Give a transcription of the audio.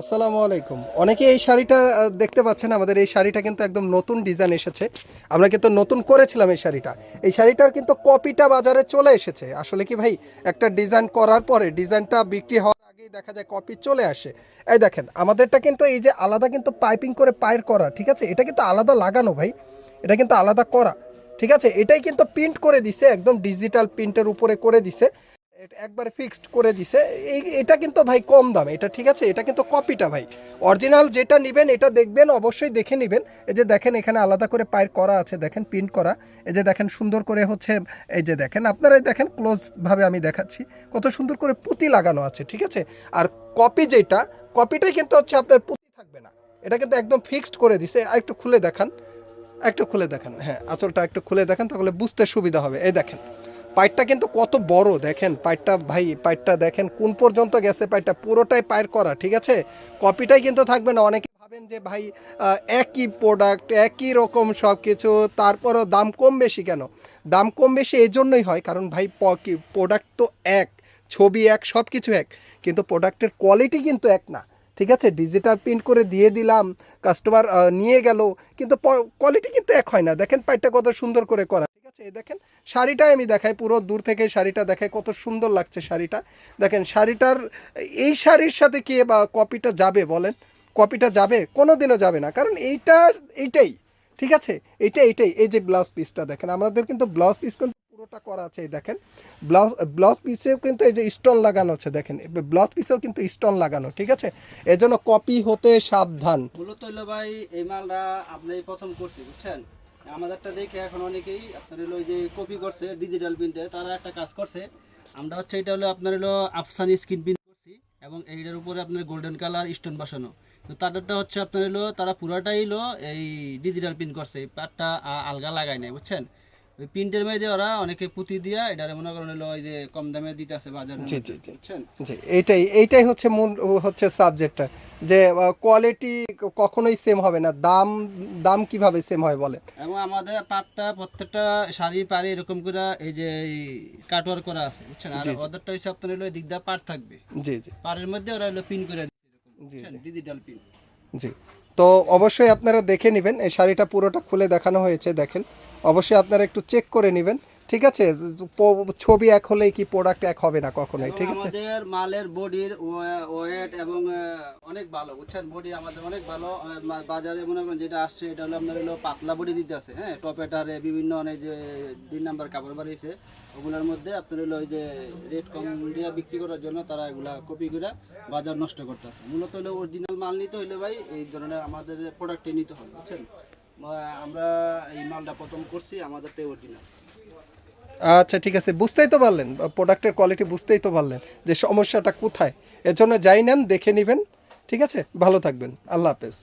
আসসালামু আলাইকুম। অনেকে এই শাড়িটা দেখতে পাচ্ছেন, আমাদের এই শাড়িটা কিন্তু একদম নতুন ডিজাইন এসেছে। আমরা কিন্তু নতুন করেছিলাম এই শাড়িটা। এই শাড়িটার কিন্তু কপিটা বাজারে চলে এসেছে। আসলে কি ভাই, একটা ডিজাইন করার পরে ডিজাইনটা বিক্রি হওয়ার আগেই দেখা যায় কপি চলে আসে। এই দেখেন আমাদেরটা কিন্তু এই যে আলাদা কিন্তু পাইপিং করে পায়ের করা, ঠিক আছে? এটা কিন্তু আলাদা লাগানো ভাই, এটা কিন্তু আলাদা করা, ঠিক আছে? এটাই কিন্তু প্রিন্ট করে দিছে, একদম ডিজিটাল প্রিন্টের উপরে করে দিছে, একবারে ফিক্সড করে দিছে। এটা কিন্তু ভাই কম দাম এটা, ঠিক আছে? এটা কিন্তু কপিটা ভাই। অরিজিনাল যেটা নেবেন এটা দেখবেন, অবশ্যই দেখে নেবেন। এই যে দেখেন এখানে আলাদা করে পায়ের করা আছে, দেখেন প্রিন্ট করা। এই যে দেখেন সুন্দর করে হচ্ছে, এই যে দেখেন আপনারাই দেখেন ক্লোজভাবে আমি দেখাচ্ছি, কত সুন্দর করে পুঁতি লাগানো আছে, ঠিক আছে? আর কপি যেটা, কপিটাই কিন্তু হচ্ছে আপনার পুঁতি থাকবে না, এটা কিন্তু একদম ফিক্সড করে দিছে। আর একটু খুলে দেখান, একটু খুলে দেখান, হ্যাঁ আঁচলটা একটু খুলে দেখান, তাহলে বুঝতে সুবিধা হবে। এই দেখেন পাইটটা কিন্তু কত বড়, দেখেন পাইটটা ভাই, পাইটটা দেখেন কোন পর্যন্ত গেছে, পাইটটা পুরোটাই পায়ের করা, ঠিক আছে? কপিটাই কিন্তু থাকবে না। অনেকে ভাবেন যে ভাই একই প্রোডাক্ট একই রকম সব কিছু, তারপরও দাম কম বেশি কেন? দাম কম বেশি এই জন্যই হয় কারণ ভাই প্রোডাক্ট তো এক, ছবি এক, সব কিছু এক, কিন্তু প্রোডাক্টের কোয়ালিটি কিন্তু এক না, ঠিক আছে? ডিজিটাল প্রিন্ট করে দিয়ে দিলাম, কাস্টমার নিয়ে গেল, কিন্তু কোয়ালিটি কিন্তু এক হয় না। দেখেন পাইটটা কত সুন্দর করে করা, ঠিক আছে? এই দেখেন শাড়িটাই আমি দেখাই, পুরো দূর থেকে শাড়িটা দেখাই, কত সুন্দর লাগছে শাড়িটা। দেখেন শাড়িটার, এই শাড়ির সাথে কি বা কপিটা যাবে বলেন? কপিটা যাবে? কোনো দিনও যাবে না, কারণ এইটাই, ঠিক আছে? এইটাই। এই যে ব্লাউজ পিসটা দেখেন, আমাদের কিন্তু ব্লাউজ পিস কিন্তু পুরোটা করা আছে। এই দেখেন ব্লাউজ পিসেও কিন্তু এই যে স্টোন লাগানো আছে, দেখেন ব্লাউজ পিসেও কিন্তু স্টোন লাগানো, ঠিক আছে? এজন্য কপি হতে সাবধান। মূলত হইলো ভাই এই মালটা আপনি প্রথম করছি বুঝছেন। আমাদেরটা দেখে এখন অনেকেই আপনার হলো ওই যে কপি করছে ডিজিটাল প্রিন্টে, তারা একটা কাজ করছে। আমরা হচ্ছে এটা হলো আপনার হলো আফসানি স্ক্রিন প্রিন্ট করছি এবং এইটার উপরে আপনার গোল্ডেন কালার স্টোন বসানো। তো তাদেরটা হচ্ছে আপনার হলো তারা পুরাটাই হলো এই ডিজিটাল প্রিন্ট করছে, এই পার্টটা আলগা লাগায় নাই বুঝছেন। ওই প্রিন্টের মধ্যে ওরা অনেকে পুঁতি দিয়া এটা মনে করেন হলো ওই যে কম দামে দিতেছে বাজারের জি মধ্যে জি জি বুঝছেন। জি, এইটাই হচ্ছে মূল হচ্ছে সাবজেক্টটা, যে কোয়ালিটি কখনোই সেম হবে না। দাম দাম কিভাবে সেম হয় বলেন? এবং আমাদের পাটটা প্রত্যেকটা শাড়ি পাড়ে এরকম করে এই যে কাটওয়ার করা আছে বুঝছেন। আর জি জি ওদেরটা হচ্ছে আপনার হলো দিক দিয়ে পাট থাকবে, জি জি পাড়ের মধ্যে ওরা হলো পিন করে দিচ্ছে এরকম জি বুঝছেন, জি ডিজিটাল পিন। জি। তো অবশ্যই আপনারা দেখে নেবেন, এই শাড়িটা পুরোটা খুলে দেখানো হয়েছে, দেখেন অবশ্যই আপনারা একটু চেক করে নেবেন, ঠিক আছে? ছবি এক হলেই কি প্রোডাক্ট এক হবে না কখনোই, এবং ঠিক আছে? আমাদের মালের বডির ওয়েট এবং অনেক ভালো বুঝছেন, বডি আমাদের অনেক ভালো। বাজারে মনে করেন যেটা আসছে এটা হলো আপনার হলো পাতলা বডি দিতে আছে, হ্যাঁ টপেটারে বিভিন্ন অনেক যে 2 নাম্বার কাপড় বাড়িয়েছে ওগুলোর মধ্যে আপনার হলো ওই যে রেট কম দিয়ে বিক্রি করার জন্য তারা এগুলা কপি করে বাজার নষ্ট করতেছে। মূলত হলো অরিজিনাল মাল নিতে হইলে ভাই এই ধরনের আমাদের প্রোডাক্টই নিতে হবে বুঝছেন। আমরা এই মালটা প্রথম করছি, আমাদেরটাই অরিজিনাল। আচ্ছা ঠিক আছে, বুঝতেই তো পারলেন প্রোডাক্টের কোয়ালিটি, বুঝতেই তো পারলেন যে সমস্যাটা কোথায়। এর জন্য যাই নেন দেখে নেবেন, ঠিক আছে? ভালো থাকবেন, আল্লাহ হাফেজ।